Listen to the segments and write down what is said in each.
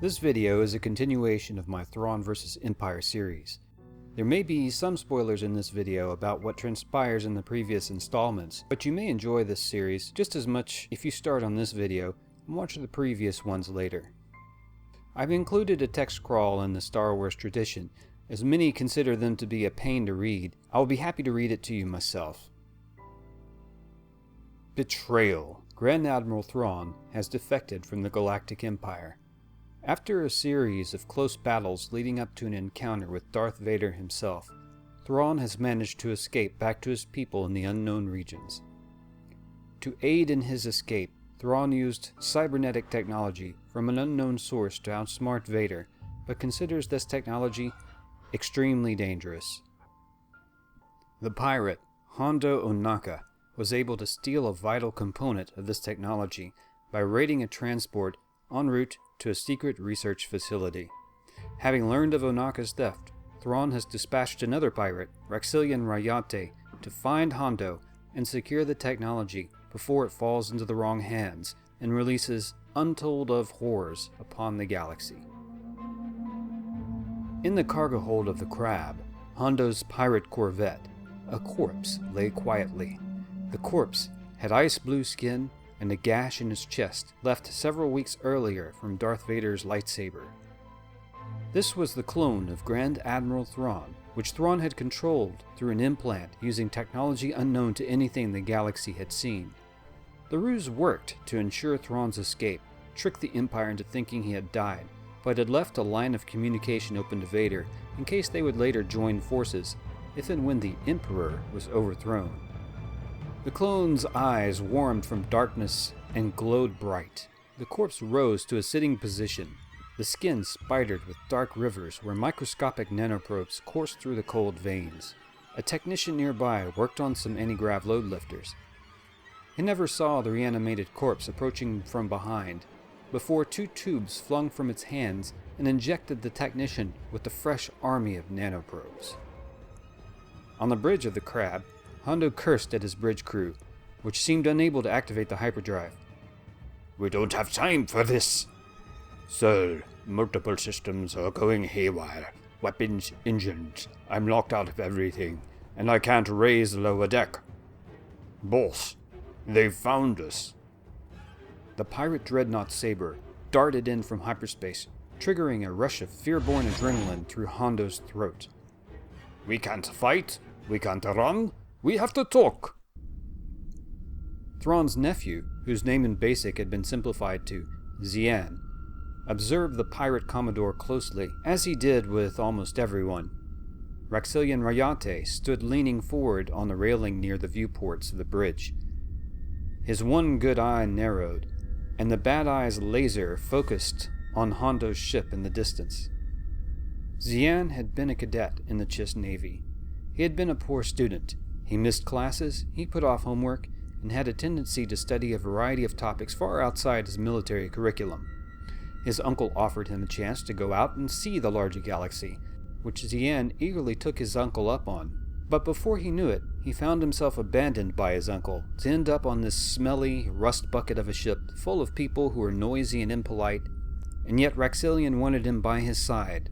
This video is a continuation of my Thrawn vs. Empire series. There may be some spoilers in this video about what transpires in the previous installments, but you may enjoy this series just as much if you start on this video and watch the previous ones later. I've included a text crawl in the Star Wars tradition, as many consider them to be a pain to read. I will be happy to read it to you myself. Betrayal. Grand Admiral Thrawn has defected from the Galactic Empire. After a series of close battles leading up to an encounter with Darth Vader himself, Thrawn has managed to escape back to his people in the unknown regions. To aid in his escape, Thrawn used cybernetic technology from an unknown source to outsmart Vader, but considers this technology extremely dangerous. The pirate, Hondo Ohnaka, was able to steal a vital component of this technology by raiding a transport en route to a secret research facility. Having learned of Ohnaka's theft, Thrawn has dispatched another pirate, Raxilian Rayate, to find Hondo and secure the technology before it falls into the wrong hands and releases untold of horrors upon the galaxy. In the cargo hold of the Crab, Hondo's pirate corvette, a corpse lay quietly. The corpse had ice blue skin and a gash in his chest left several weeks earlier from Darth Vader's lightsaber. This was the clone of Grand Admiral Thrawn, which Thrawn had controlled through an implant using technology unknown to anything the galaxy had seen. The ruse worked to ensure Thrawn's escape, tricked the Empire into thinking he had died, but had left a line of communication open to Vader in case they would later join forces if and when the Emperor was overthrown. The clone's eyes warmed from darkness and glowed bright. The corpse rose to a sitting position, the skin spidered with dark rivers where microscopic nanoprobes coursed through the cold veins. A technician nearby worked on some anti-grav load lifters. He never saw the reanimated corpse approaching from behind, before two tubes flung from its hands and injected the technician with a fresh army of nanoprobes. On the bridge of the Crab, Hondo cursed at his bridge crew, which seemed unable to activate the hyperdrive. "We don't have time for this. Sir, multiple systems are going haywire. Weapons, engines. I'm locked out of everything, and I can't raise the lower deck. Boss, they've found us." The pirate dreadnought Saber darted in from hyperspace, triggering a rush of fear-born adrenaline through Hondo's throat. "We can't fight. We can't run. We have to talk." Thrawn's nephew, whose name in BASIC had been simplified to Xian, observed the pirate Commodore closely, as he did with almost everyone. Raxilian Rayate stood leaning forward on the railing near the viewports of the bridge. His one good eye narrowed, and the bad eye's laser focused on Hondo's ship in the distance. Xian had been a cadet in the Chiss Navy. He had been a poor student. He missed classes, he put off homework, and had a tendency to study a variety of topics far outside his military curriculum. His uncle offered him a chance to go out and see the larger galaxy, which Xian eagerly took his uncle up on. But before he knew it, he found himself abandoned by his uncle to end up on this smelly rust bucket of a ship full of people who were noisy and impolite, and yet Raxilian wanted him by his side.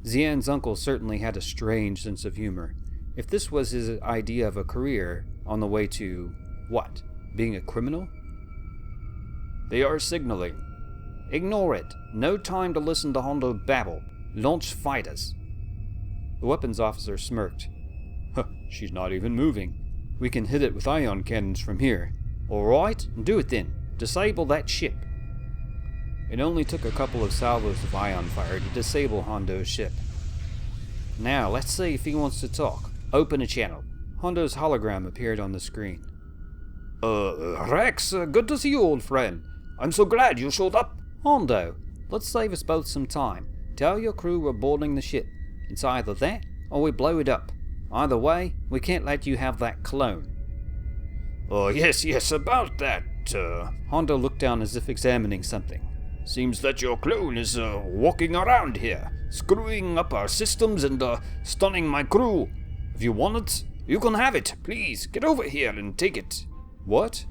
Xian's uncle certainly had a strange sense of humor. If this was his idea of a career on the way to, what, being a criminal? "They are signaling." "Ignore it. No time to listen to Hondo babble. Launch fighters." The weapons officer smirked. She's not even moving. "We can hit it with ion cannons from here." "All right, do it then. Disable that ship." It only took a couple of salvos of ion fire to disable Hondo's ship. "Now, let's see if he wants to talk. Open a channel." Hondo's hologram appeared on the screen. Rex, good to see you, old friend. I'm so glad you showed up." "Hondo, let's save us both some time. Tell your crew we're boarding the ship. It's either that, or we blow it up. Either way, we can't let you have that clone." "Oh, yes, about that, Hondo looked down as if examining something. "Seems that your clone is, walking around here, screwing up our systems and, stunning my crew. If you want it, you can have it. Please, get over here and take it." "What?"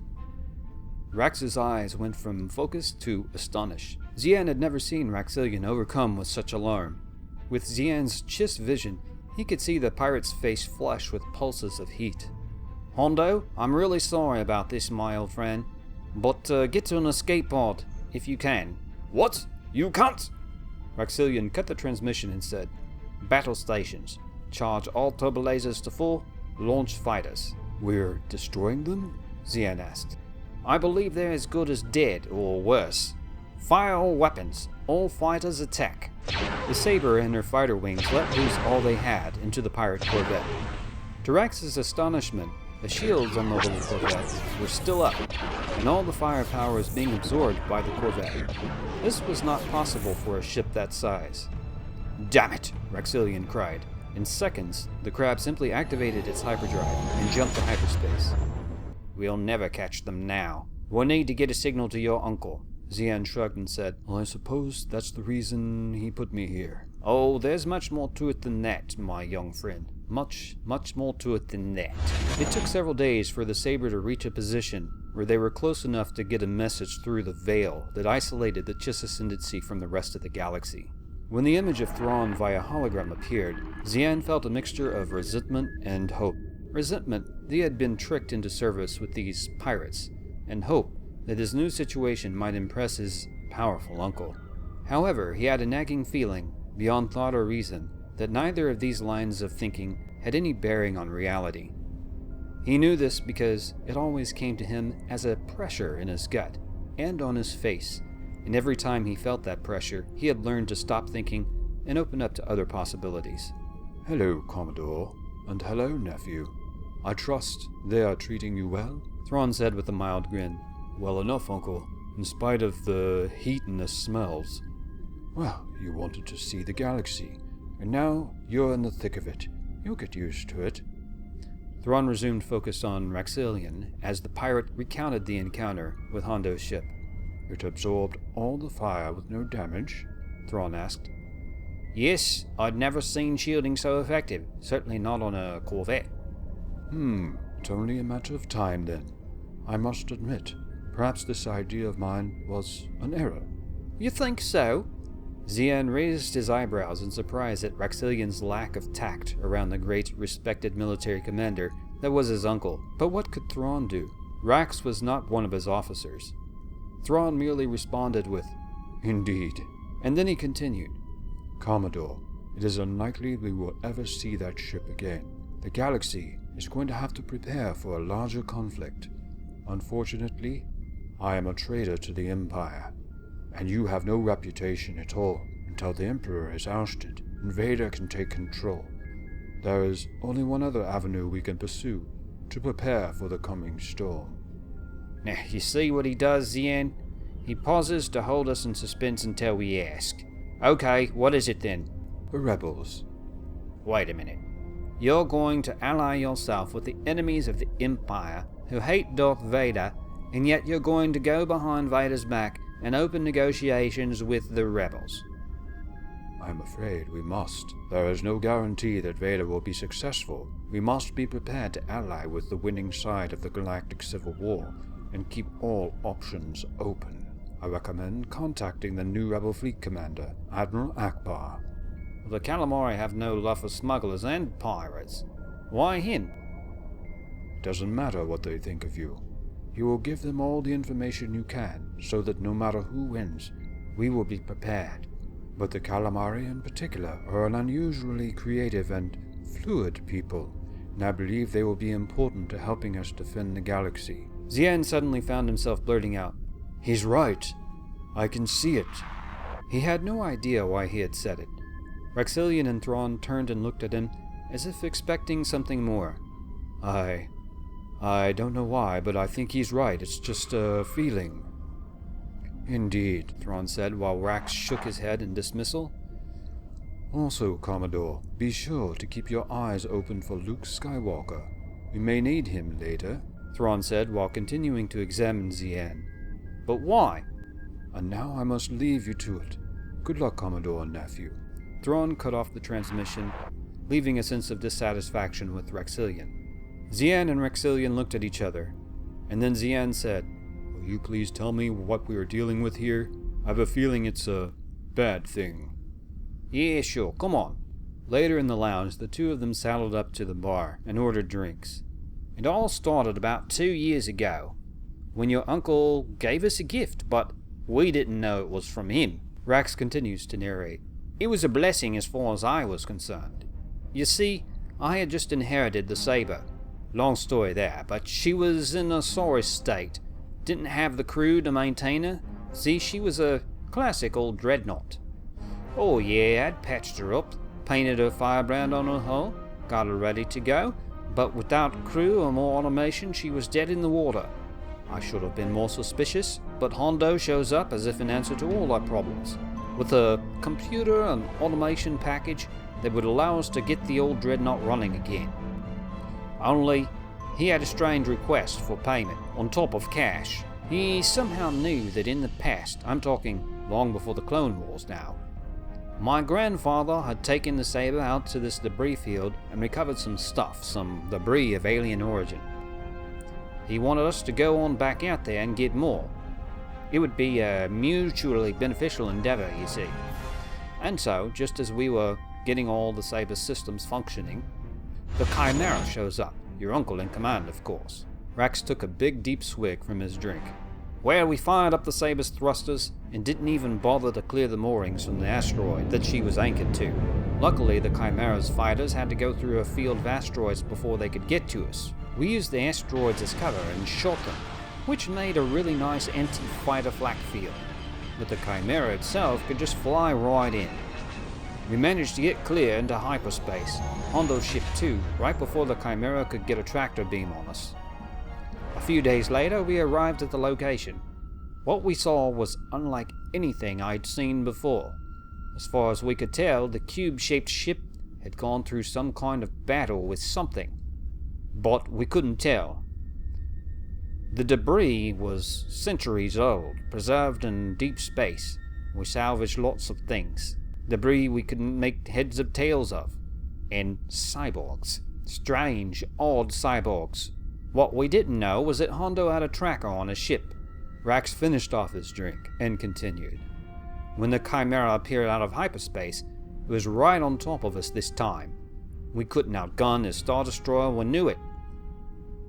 Rax's eyes went from focused to astonished. Xian had never seen Raxillian overcome with such alarm. With Xian's Chiss vision, he could see the pirate's face flush with pulses of heat. "Hondo, I'm really sorry about this, my old friend, but get to an escape pod, if you can." "What? You can't?" Raxillian cut the transmission and said, "Battle stations. Charge all turbolasers to full. Launch fighters." "We're destroying them?" Xian asked. "I believe they're as good as dead, or worse. Fire all weapons. All fighters attack." The Saber and her fighter wings let loose all they had into the pirate corvette. To Rax's astonishment, the shields on the little corvette were still up, and all the firepower was being absorbed by the corvette. This was not possible for a ship that size. "Damn it!" Raxillian cried. In seconds, the crab simply activated its hyperdrive and jumped to hyperspace. "We'll never catch them now. We'll need to get a signal to your uncle." Xian shrugged and said, "I suppose that's the reason he put me here." "Oh, there's much more to it than that, my young friend. Much more to it than that." It took several days for the Saber to reach a position where they were close enough to get a message through the veil that isolated the Chiss Ascendancy from the rest of the galaxy. When the image of Thrawn via hologram appeared, Xian felt a mixture of resentment and hope. Resentment that he had been tricked into service with these pirates, and hope that his new situation might impress his powerful uncle. However, he had a nagging feeling, beyond thought or reason, that neither of these lines of thinking had any bearing on reality. He knew this because it always came to him as a pressure in his gut and on his face, and every time he felt that pressure, he had learned to stop thinking and open up to other possibilities. "Hello, Commodore, and hello, nephew. I trust they are treating you well?" Thrawn said with a mild grin. "Well enough, Uncle, in spite of the heat and the smells. Well, you wanted to see the galaxy, and now you're in the thick of it. You'll get used to it." Thrawn resumed focus on Raxillian as the pirate recounted the encounter with Hondo's ship. "It absorbed all the fire with no damage?" Thrawn asked. "Yes, I'd never seen shielding so effective, certainly not on a corvette." It's only a matter of time then. I must admit, perhaps this idea of mine was an error." "You think so?" Xian raised his eyebrows in surprise at Raxillian's lack of tact around the great, respected military commander that was his uncle. But what could Thrawn do? Rax was not one of his officers. Thrawn merely responded with, "Indeed." And then he continued, "Commodore, it is unlikely we will ever see that ship again. The galaxy is going to have to prepare for a larger conflict. Unfortunately, I am a traitor to the Empire, and you have no reputation at all until the Emperor is ousted and Vader can take control. There is only one other avenue we can pursue to prepare for the coming storm." "Now, you see what he does, Xian? He pauses to hold us in suspense until we ask. Okay, what is it then?" "The rebels." "Wait a minute. You're going to ally yourself with the enemies of the Empire who hate Darth Vader, and yet you're going to go behind Vader's back and open negotiations with the rebels?" "I'm afraid we must. There is no guarantee that Vader will be successful. We must be prepared to ally with the winning side of the galactic civil war and keep all options open. I recommend contacting the new rebel fleet commander, Admiral Akbar." "The Calamari have no love for smugglers and pirates. Why him?" "It doesn't matter what they think of you. You will give them all the information you can, so that no matter who wins, we will be prepared. But the Calamari in particular are an unusually creative and fluid people, and I believe they will be important to helping us defend the galaxy." Xian suddenly found himself blurting out, "He's right. I can see it." He had no idea why he had said it. Raxillian and Thrawn turned and looked at him, as if expecting something more. I don't know why, but I think he's right. It's just a feeling." "Indeed," Thrawn said, while Rax shook his head in dismissal. "Also, Commodore, be sure to keep your eyes open for Luke Skywalker. We may need him later," Thrawn said, while continuing to examine Xian. "But why?" "And now I must leave you to it. Good luck, Commodore and nephew." Thrawn cut off the transmission, leaving a sense of dissatisfaction with Raxillian. Xian and Raxillian looked at each other, and then Xian said, "Will you please tell me what we are dealing with here? I have a feeling it's a bad thing. Yeah, sure, come on. Later in the lounge, the two of them saddled up to the bar and ordered drinks. It all started about 2 years ago, when your uncle gave us a gift, but we didn't know it was from him. Rax continues to narrate. It was a blessing as far as I was concerned. You see, I had just inherited the saber. Long story there, but she was in a sorry state. Didn't have the crew to maintain her. See, she was a classic old dreadnought. Oh yeah, I'd patched her up, painted her firebrand on her hull, got her ready to go, but without crew or more automation, she was dead in the water. I should have been more suspicious, but Hondo shows up as if in answer to all our problems, with a computer and automation package that would allow us to get the old dreadnought running again. Only, he had a strange request for payment, on top of cash. He somehow knew that in the past, I'm talking long before the Clone Wars now, my grandfather had taken the saber out to this debris field and recovered some stuff, some debris of alien origin. He wanted us to go on back out there and get more. It would be a mutually beneficial endeavor, you see. And so, just as we were getting all the saber systems functioning, the Chimera shows up, your uncle in command, of course. Rax took a big deep swig from his drink. Well, we fired up the saber's thrusters and didn't even bother to clear the moorings from the asteroid that she was anchored to. Luckily, the Chimera's fighters had to go through a field of asteroids before they could get to us. We used the asteroids as cover and shot them, which made a really nice anti-fighter flak field. But the Chimera itself could just fly right in. We managed to get clear into hyperspace, Hondo's ship too, right before the Chimera could get a tractor beam on us. A few days later, we arrived at the location. What we saw was unlike anything I'd seen before. As far as we could tell, the cube-shaped ship had gone through some kind of battle with something, but we couldn't tell. The debris was centuries old, preserved in deep space. We salvaged lots of things. Debris we couldn't make heads or tails of. And cyborgs. Strange, odd cyborgs. What we didn't know was that Hondo had a tracker on his ship. Rax finished off his drink and continued. When the Chimera appeared out of hyperspace, it was right on top of us this time. We couldn't outgun his Star Destroyer when knew it.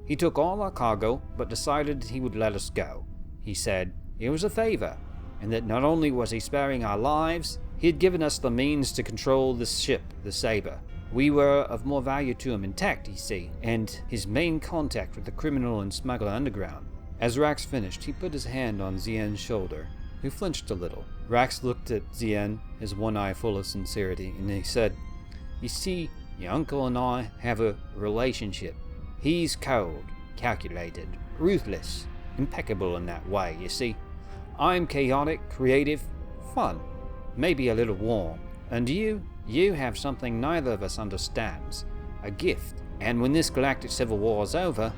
He took all our cargo, but decided he would let us go. He said it was a favor, and that not only was he sparing our lives, he had given us the means to control this ship, the Saber. We were of more value to him intact, you see, and his main contact with the criminal and smuggler underground. As Rax finished, he put his hand on Zien's shoulder, who flinched a little. Rax looked at Zien, his one eye full of sincerity, and he said, You see, your uncle and I have a relationship. He's cold, calculated, ruthless, impeccable in that way, you see. I'm chaotic, creative, fun, maybe a little warm, and you have something neither of us understands, a gift. And when this galactic civil war is over,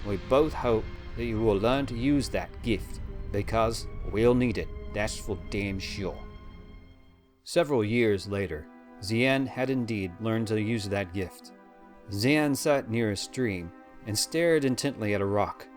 we both hope that you will learn to use that gift, because we'll need it, that's for damn sure. Several years later, Zien had indeed learned to use that gift. Zien sat near a stream and stared intently at a rock.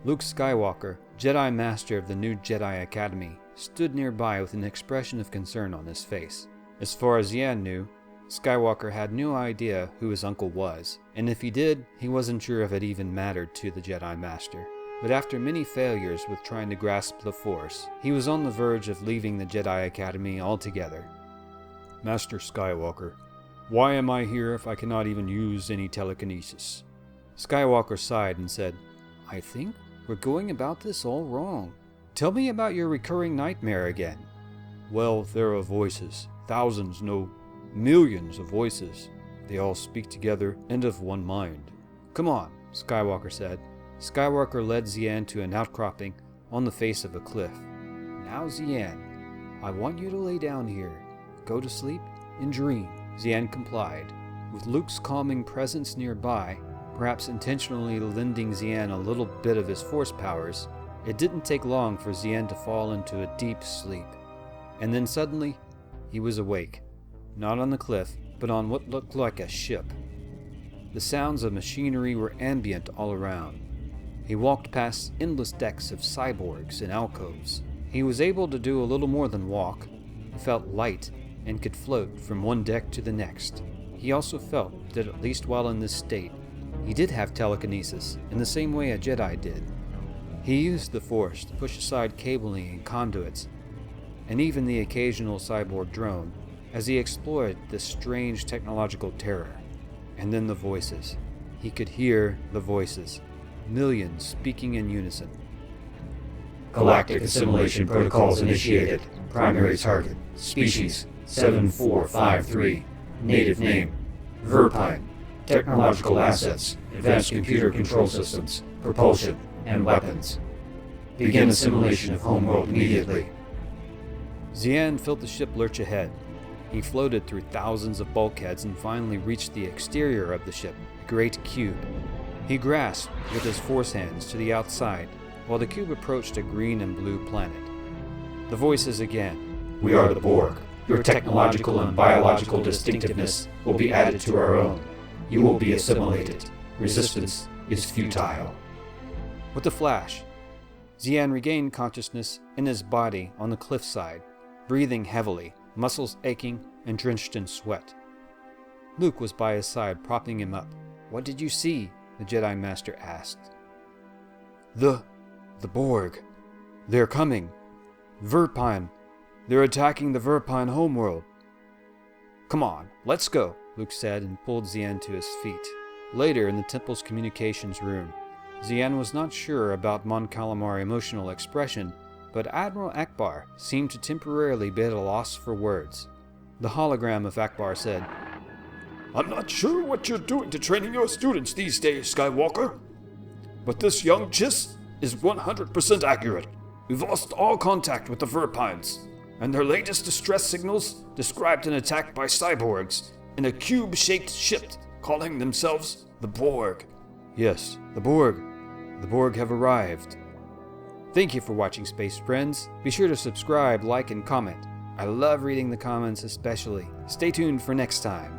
Luke Skywalker, Jedi Master of the new Jedi Academy, stood nearby with an expression of concern on his face. As far as Zien knew, Skywalker had no idea who his uncle was, and if he did, he wasn't sure if it even mattered to the Jedi Master. But after many failures with trying to grasp the Force, he was on the verge of leaving the Jedi Academy altogether. Master Skywalker, why am I here if I cannot even use any telekinesis? Skywalker sighed and said, I think we're going about this all wrong. Tell me about your recurring nightmare again. Well, there are voices. Thousands, no, millions of voices. They all speak together and of one mind. Come on, Skywalker said. Skywalker led Zien to an outcropping on the face of a cliff. Now, Zien, I want you to lay down here, go to sleep, and dream. Zien complied. With Luke's calming presence nearby, perhaps intentionally lending Zien a little bit of his Force powers, it didn't take long for Zien to fall into a deep sleep. And then suddenly, he was awake, not on the cliff, but on what looked like a ship. The sounds of machinery were ambient all around. He walked past endless decks of cyborgs and alcoves, He was able to do a little more than walk. He felt light and could float from one deck to the next. He also felt that at least while in this state, he did have telekinesis in the same way a Jedi did. He used the Force to push aside cabling and conduits, and even the occasional cyborg drone, as he explored this strange technological terror. And then the voices. He could hear the voices, millions speaking in unison. Galactic assimilation protocols initiated. Primary target, species 7453. Native name, Verpine. Technological assets, advanced computer control systems, propulsion, and weapons. Begin assimilation of homeworld immediately. Xian felt the ship lurch ahead. He floated through thousands of bulkheads and finally reached the exterior of the ship, a great cube. He grasped with his force hands to the outside, while the cube approached a green and blue planet. The voices again. We are the Borg. Your technological and biological distinctiveness will be added to our own. You will be assimilated. Resistance is futile. With a flash, Xian regained consciousness in his body on the cliffside, breathing heavily, muscles aching and drenched in sweat. Luke was by his side, propping him up. "What did you see?" the Jedi Master asked. The Borg. They're coming. Verpine. They're attacking the Verpine homeworld." "Come on, let's go," Luke said and pulled Xian to his feet. Later in the temple's communications room, Xian was not sure about Mon Calamari's emotional expression, but Admiral Akbar seemed to temporarily be at a loss for words. The hologram of Akbar said, "I'm not sure what you're doing to training your students these days, Skywalker, but this young Chiss is 100% accurate. We've lost all contact with the Verpines, and their latest distress signals described an attack by cyborgs in a cube-shaped ship calling themselves the Borg." "Yes, the Borg. The Borg have arrived." Thank you for watching, Space Friends. Be sure to subscribe, like, and comment. I love reading the comments especially. Stay tuned for next time.